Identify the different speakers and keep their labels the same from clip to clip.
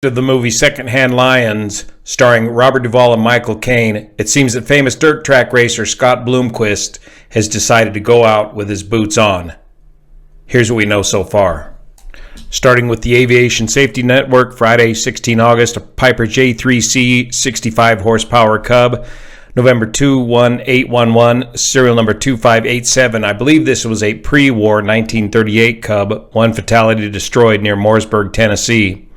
Speaker 1: Of the movie Secondhand Lions, starring Robert Duvall and Michael Caine, it seems that famous dirt track racer Scott Bloomquist has decided to go out with his boots on. Here's what we know so far. Starting with the Aviation Safety Network, Friday, 16 August, a Piper J3C-65 horsepower Cub, November 21811, serial number 2587. I believe this was a pre-war 1938 Cub, one fatality destroyed near Mooresburg, Tennessee.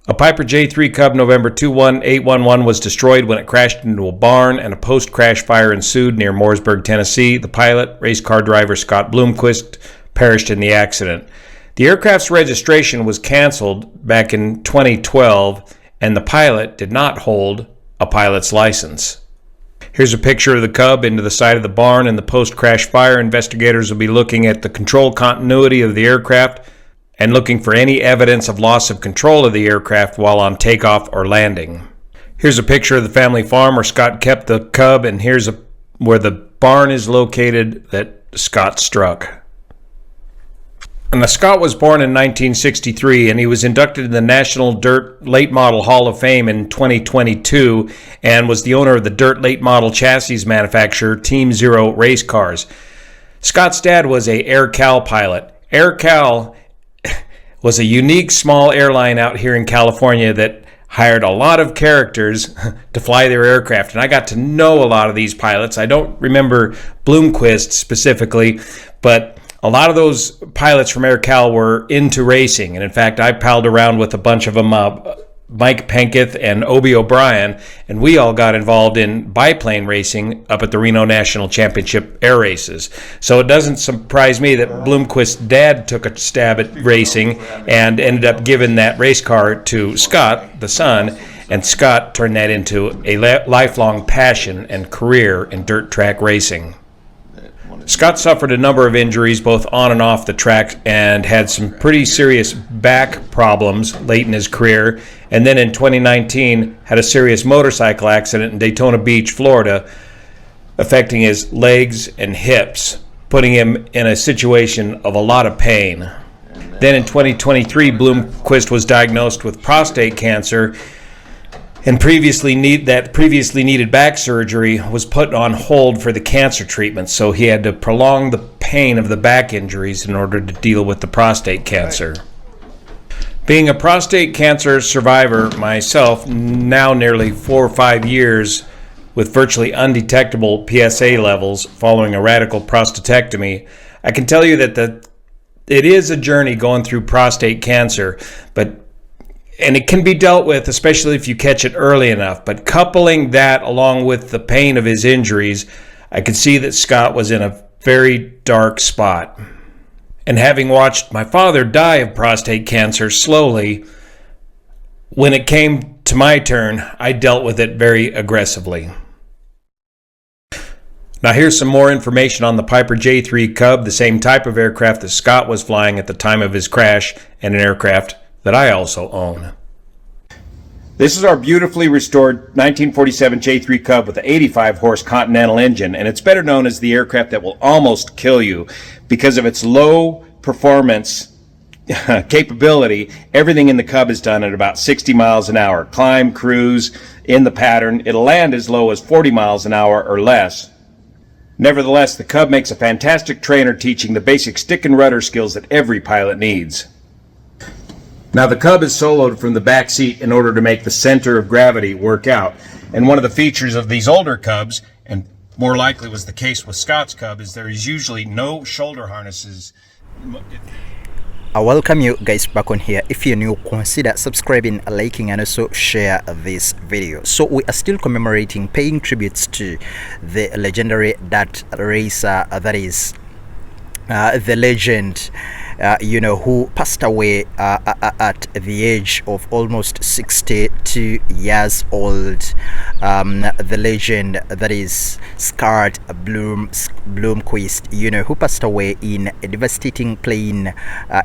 Speaker 1: A Piper J3 Cub November 21811 was destroyed when it crashed into a barn, and a post-crash fire ensued near Mooresburg, Tennessee. The pilot, race car driver Scott Bloomquist, perished in the accident. The aircraft's registration was canceled back in 2012, and the pilot did not hold a pilot's license. Here's a picture of the Cub into the side of the barn and the post-crash fire. Investigators will be looking at the control continuity of the aircraft and looking for any evidence of loss of control of the aircraft while on takeoff or landing. Here's a picture of the family farm where Scott kept the Cub, and here's where the barn is located that Scott struck. And Scott was born in 1963, and he was inducted in the National Dirt Late Model Hall of Fame in 2022 and was the owner of the Dirt Late Model chassis manufacturer Team Zero Race Cars. Scott's dad was a Air Cal pilot. Air Cal was a unique small airline out here in California that hired a lot of characters to fly their aircraft. And I got to know a lot of these pilots. I don't remember Bloomquist specifically, but a lot of those pilots from Air Cal were into racing. And in fact, I palled around with a bunch of them, Mike Penketh and Obie O'Brien, and we all got involved in biplane racing up at the Reno National Championship air races. So it doesn't surprise me that Bloomquist's dad took a stab at racing and ended up giving that race car to Scott, the son, and Scott turned that into a lifelong passion and career in dirt track racing. Scott suffered a number of injuries both on and off the track and had some pretty serious back problems late in his career, and then in 2019 had a serious motorcycle accident in Daytona Beach, Florida, affecting his legs and hips, putting him in a situation of a lot of pain. Then in 2023, Bloomquist was diagnosed with prostate cancer, and previously needed back surgery was put on hold for the cancer treatment, so he had to prolong the pain of the back injuries in order to deal with the prostate cancer. Being a prostate cancer survivor myself, now nearly 4 or 5 years with virtually undetectable PSA levels following a radical prostatectomy, I can tell you that it is a journey going through prostate cancer, and it can be dealt with, especially if you catch it early enough. But coupling that along with the pain of his injuries, I could see that Scott was in a very dark spot. And having watched my father die of prostate cancer slowly, when it came to my turn, I dealt with it very aggressively. Now here's some more information on the Piper J3 Cub, the same type of aircraft that Scott was flying at the time of his crash, and an aircraft that I also own. This is our beautifully restored 1947 J3 Cub with an 85 horse Continental engine, and it's better known as the aircraft that will almost kill you because of its low performance capability. Everything in the Cub is done at about 60 miles an hour. Climb, cruise, in the pattern. It'll land as low as 40 miles an hour or less. Nevertheless, the Cub makes a fantastic trainer teaching the basic stick and rudder skills that every pilot needs. Now the Cub is soloed from the back seat in order to make the center of gravity work out. And one of the features of these older Cubs, and more likely was the case with Scott's Cub, is there is usually no shoulder harnesses.
Speaker 2: I welcome you guys back on here. If you're new, consider subscribing, liking, and also share this video. So we are still commemorating, paying tributes to the legendary dirt racer, that is the legend, who passed away at the age of almost 62 years old. The legend, that is Scott Bloomquist, who passed away in a devastating plane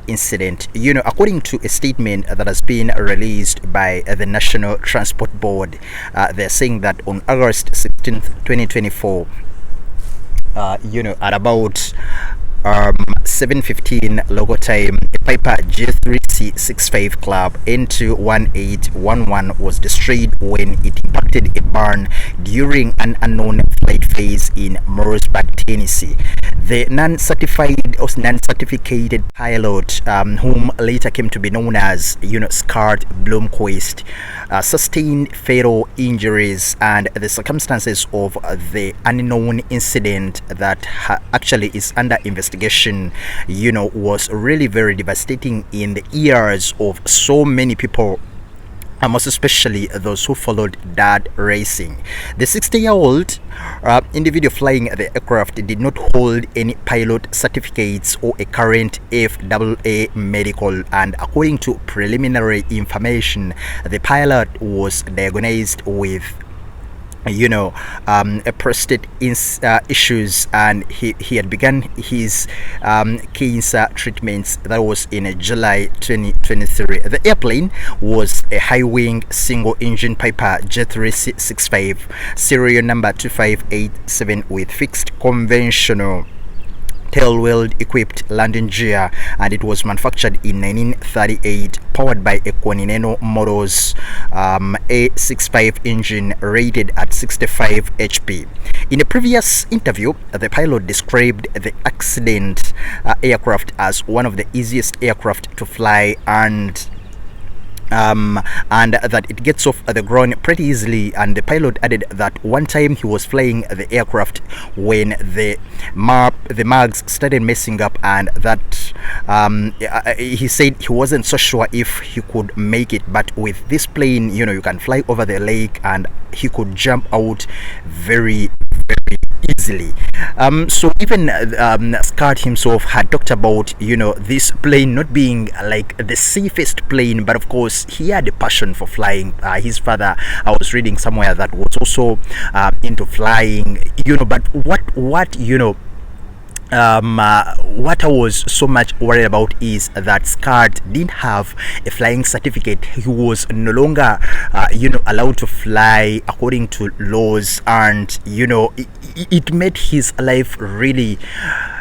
Speaker 2: incident. According to a statement that has been released by the National Transport Board, they're saying that on August 16th, 2024, at about 7:15 local time, a Piper J3 J3C-65 Cub N21811 was destroyed when it impacted a barn during an unknown flight phase in Mooresburg, Tennessee. The non-certificated pilot, whom later came to be known as Scott Bloomquist, sustained fatal injuries, and the circumstances of the unknown incident that actually is under investigation was really very devastating in the ears of so many people, most especially those who followed that racing. The 60-year-old individual flying the aircraft did not hold any pilot certificates or a current FAA medical, and according to preliminary information, the pilot was diagnosed with prostate issues, and he had begun his cancer treatments. That was in July 2023. The airplane was a high-wing single-engine Piper J3C-65 serial number 2587 with fixed conventional tail-wheel equipped landing gear, and it was manufactured in 1938, powered by a Continental Motors A65 engine rated at 65 HP. In a previous interview, the pilot described the accident aircraft as one of the easiest aircraft to fly, and that it gets off the ground pretty easily. And the pilot added that one time he was flying the aircraft when the mags started messing up, and that he said he wasn't so sure if he could make it, but with this plane, you can fly over the lake, and he could jump out very easily. So even Scott himself had talked about this plane not being like the safest plane, but of course he had a passion for flying. His father, I was reading somewhere, that was also into flying, but what I was so much worried about is that Scott didn't have a flying certificate. He was no longer allowed to fly according to laws, and it made his life really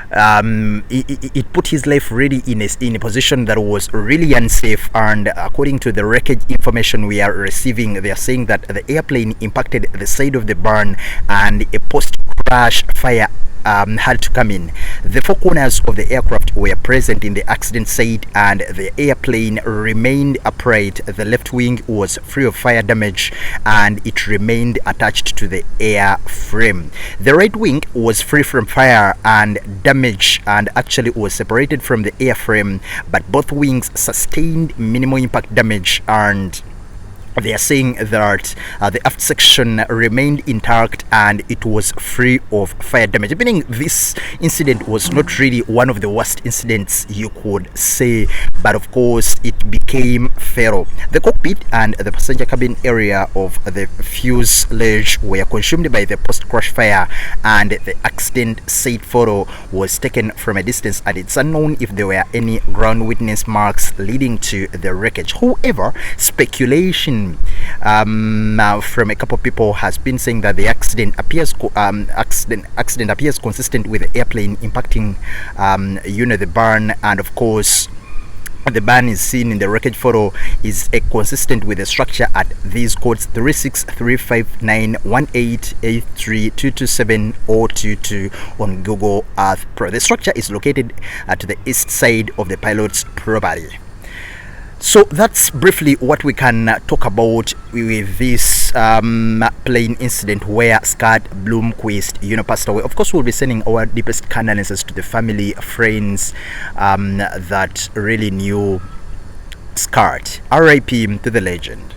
Speaker 2: it put his life really in a position that was really unsafe. And according to the wreckage information we are receiving, they are saying that the airplane impacted the side of the barn, and a post-crash fire had to come in. The four corners of the aircraft were present in the accident site, and the airplane remained upright. The left wing was free of fire damage, and it remained attached to the airframe. The right wing was free from fire and damage, and actually was separated from the airframe, but both wings sustained minimal impact damage, and they are saying that the aft section remained intact and it was free of fire damage, meaning this incident was not really one of the worst incidents you could say, but of course it became fatal. The cockpit and the passenger cabin area of the fuselage were consumed by the post-crash fire, and the accident site photo was taken from a distance, and it's unknown if there were any ground witness marks leading to the wreckage. However, speculation from a couple of people has been saying that the accident appears consistent with the airplane impacting the barn, and of course the barn is seen in the wreckage photo is consistent with the structure at these codes 363591883227022 on Google Earth Pro. The structure is located to the east side of the pilot's property. So that's briefly what we can talk about with this plane incident where Scott Bloomquist passed away. Of course, we'll be sending our deepest condolences to the family, friends that really knew Scott. RIP to the legend.